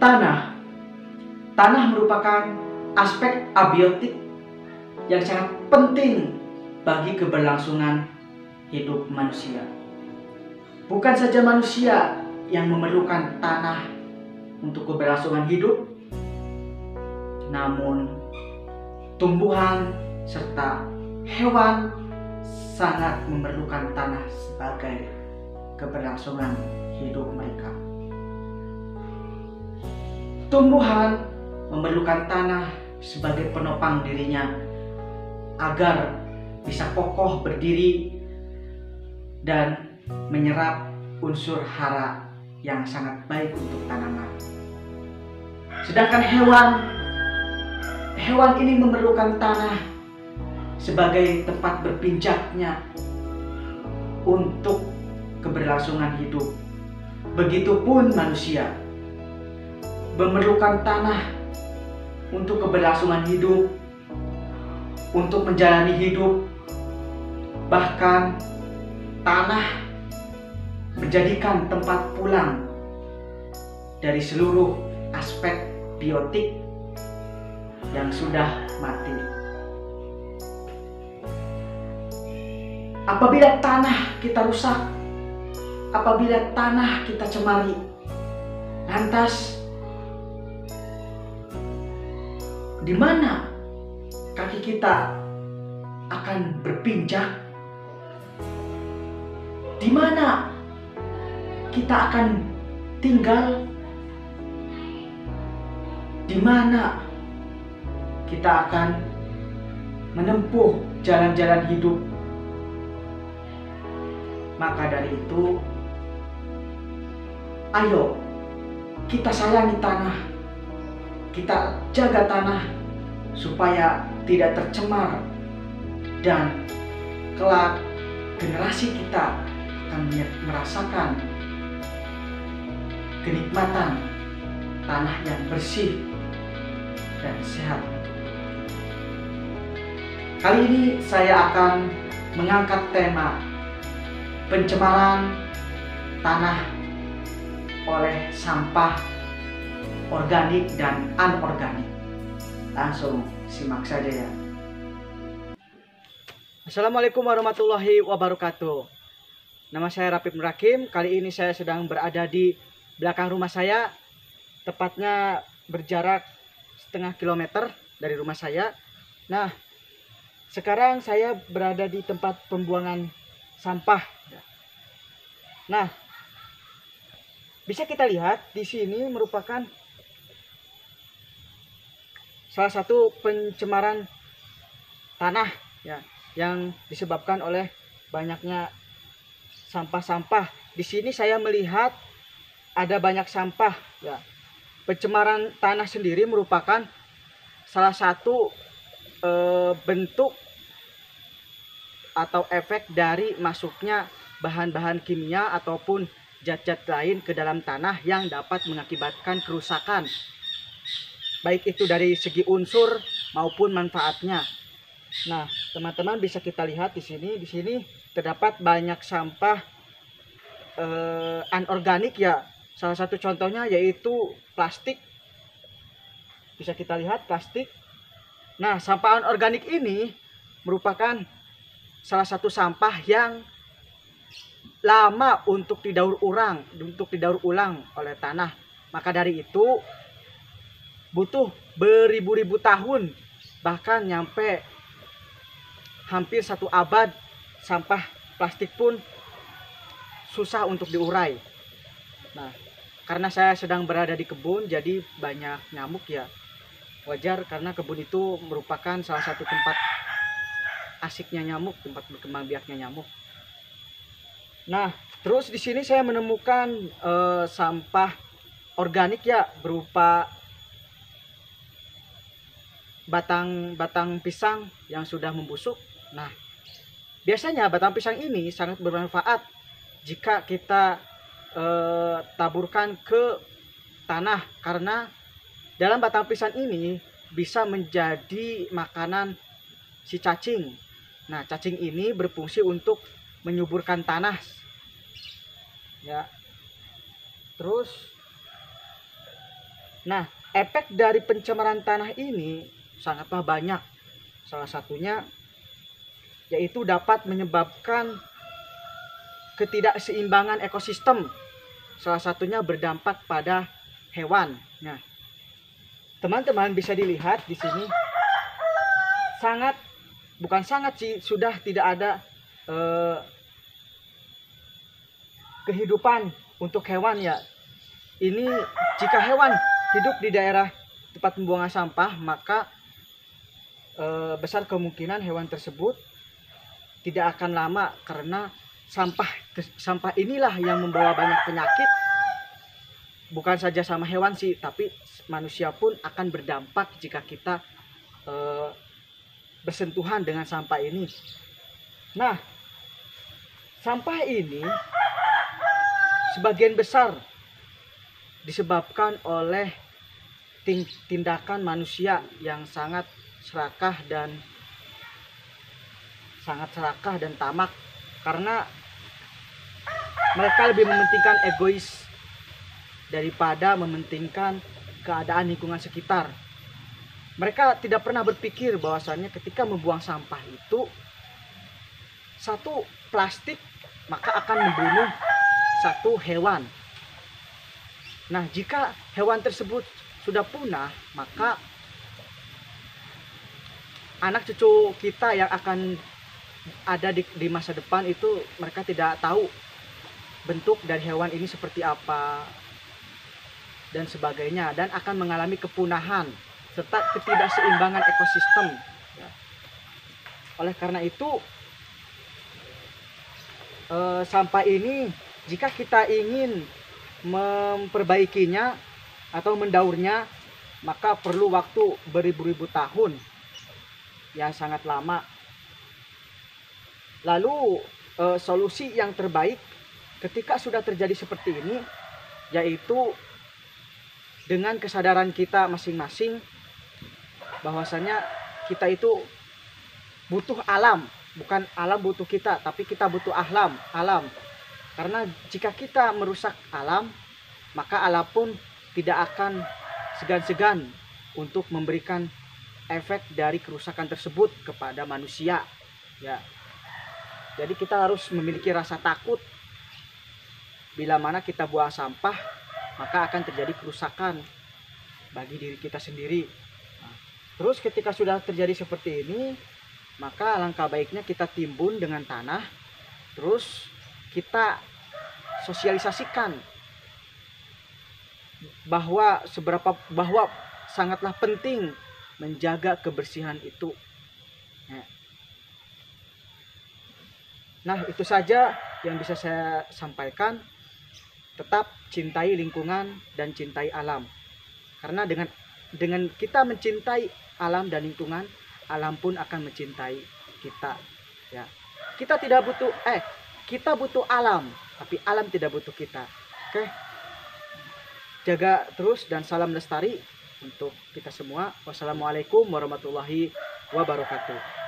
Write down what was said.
Tanah. Tanah merupakan aspek abiotik yang sangat penting bagi keberlangsungan hidup manusia. Bukan saja manusia yang memerlukan tanah untuk keberlangsungan hidup, namun tumbuhan serta hewan sangat memerlukan tanah sebagai keberlangsungan hidup mereka. Tumbuhan memerlukan tanah sebagai penopang dirinya agar bisa kokoh berdiri dan menyerap unsur hara yang sangat baik untuk tanaman. Sedangkan hewan ini memerlukan tanah sebagai tempat berpinjaknya untuk keberlangsungan hidup. Begitupun manusia memerlukan tanah untuk keberlangsungan hidup, untuk menjalani hidup. Bahkan tanah menjadikan tempat pulang dari seluruh aspek biotik yang sudah mati. Apabila tanah kita rusak, apabila tanah kita cemari, lantas di mana kaki kita akan berpinjak? Di mana kita akan tinggal? Di mana kita akan menempuh jalan-jalan hidup? Maka dari itu, ayo kita sayangi tanah, kita jaga tanah supaya tidak tercemar, dan kelak generasi kita akan merasakan kenikmatan tanah yang bersih dan sehat. Kali ini saya akan mengangkat tema pencemaran tanah oleh sampah organik dan anorganik. Langsung simak saja ya. Assalamualaikum warahmatullahi wabarakatuh. Nama saya Rapip Murakim. Kali ini saya sedang berada di belakang rumah saya, tepatnya berjarak setengah kilometer dari rumah saya. Nah, sekarang saya berada di tempat pembuangan sampah. Nah, bisa kita lihat di sini merupakan salah satu pencemaran tanah ya, yang disebabkan oleh banyaknya sampah-sampah. Di sini saya melihat ada banyak sampah ya. Pencemaran tanah sendiri merupakan salah satu bentuk atau efek dari masuknya bahan-bahan kimia ataupun zat-zat lain ke dalam tanah yang dapat mengakibatkan kerusakan, baik itu dari segi unsur maupun manfaatnya. Nah, teman-teman bisa kita lihat di sini terdapat banyak sampah anorganik ya. Salah satu contohnya yaitu plastik. Bisa kita lihat plastik. Nah, sampah anorganik ini merupakan salah satu sampah yang lama untuk didaur ulang oleh tanah. Maka dari itu butuh beribu-ribu tahun, bahkan nyampe hampir 1 abad, sampah plastik pun susah untuk diurai. Nah, karena saya sedang berada di kebun, jadi banyak nyamuk ya. Wajar karena kebun itu merupakan salah satu tempat asiknya nyamuk, tempat berkembang biaknya nyamuk. Nah, terus di sini saya menemukan sampah organik ya, berupa batang pisang yang sudah membusuk. Nah, biasanya batang pisang ini sangat bermanfaat jika kita taburkan ke tanah, karena dalam batang pisang ini bisa menjadi makanan si cacing. Nah, cacing ini berfungsi untuk menyuburkan tanah ya. Terus Nah, efek dari pencemaran tanah ini sangatlah banyak. Salah satunya yaitu dapat menyebabkan ketidakseimbangan ekosistem. Salah satunya berdampak pada hewan. Nah, teman-teman bisa dilihat di sini sangat, bukan sangat sih, sudah tidak ada kehidupan untuk hewan ya. Ini jika hewan hidup di daerah tempat pembuangan sampah, maka besar kemungkinan hewan tersebut tidak akan lama, karena sampah inilah yang membawa banyak penyakit. Bukan saja sama hewan sih, tapi manusia pun akan berdampak jika kita bersentuhan dengan sampah ini. Nah, sampah ini sebagian besar disebabkan oleh tindakan manusia yang sangat serakah dan tamak, karena mereka lebih mementingkan egois daripada mementingkan keadaan lingkungan sekitar. Mereka tidak pernah berpikir bahwasannya ketika membuang sampah itu, satu plastik maka akan membunuh satu hewan. Nah, jika hewan tersebut sudah punah, maka anak cucu kita yang akan ada di masa depan itu, mereka tidak tahu bentuk dari hewan ini seperti apa dan sebagainya, dan akan mengalami kepunahan serta ketidakseimbangan ekosistem. Oleh karena itu, sampah ini jika kita ingin memperbaikinya atau mendaurnya, maka perlu waktu beribu-ribu tahun yang sangat lama. Lalu solusi yang terbaik ketika sudah terjadi seperti ini, yaitu dengan kesadaran kita masing-masing bahwasanya kita itu butuh alam, bukan alam butuh kita, tapi kita butuh alam. Karena jika kita merusak alam, maka alam pun tidak akan segan-segan untuk memberikan efek dari kerusakan tersebut kepada manusia, ya. Jadi kita harus memiliki rasa takut. Bila mana kita buang sampah, maka akan terjadi kerusakan bagi diri kita sendiri. Nah, terus ketika sudah terjadi seperti ini, maka alangkah baiknya kita timbun dengan tanah, terus kita sosialisasikan bahwa sangatlah penting menjaga kebersihan itu. Nah, itu saja yang bisa saya sampaikan. Tetap cintai lingkungan dan cintai alam. Karena dengan kita mencintai alam dan lingkungan, alam pun akan mencintai kita, ya. Kita butuh alam, tapi alam tidak butuh kita. Oke. Jaga terus dan salam lestari untuk kita semua. Wassalamualaikum warahmatullahi wabarakatuh.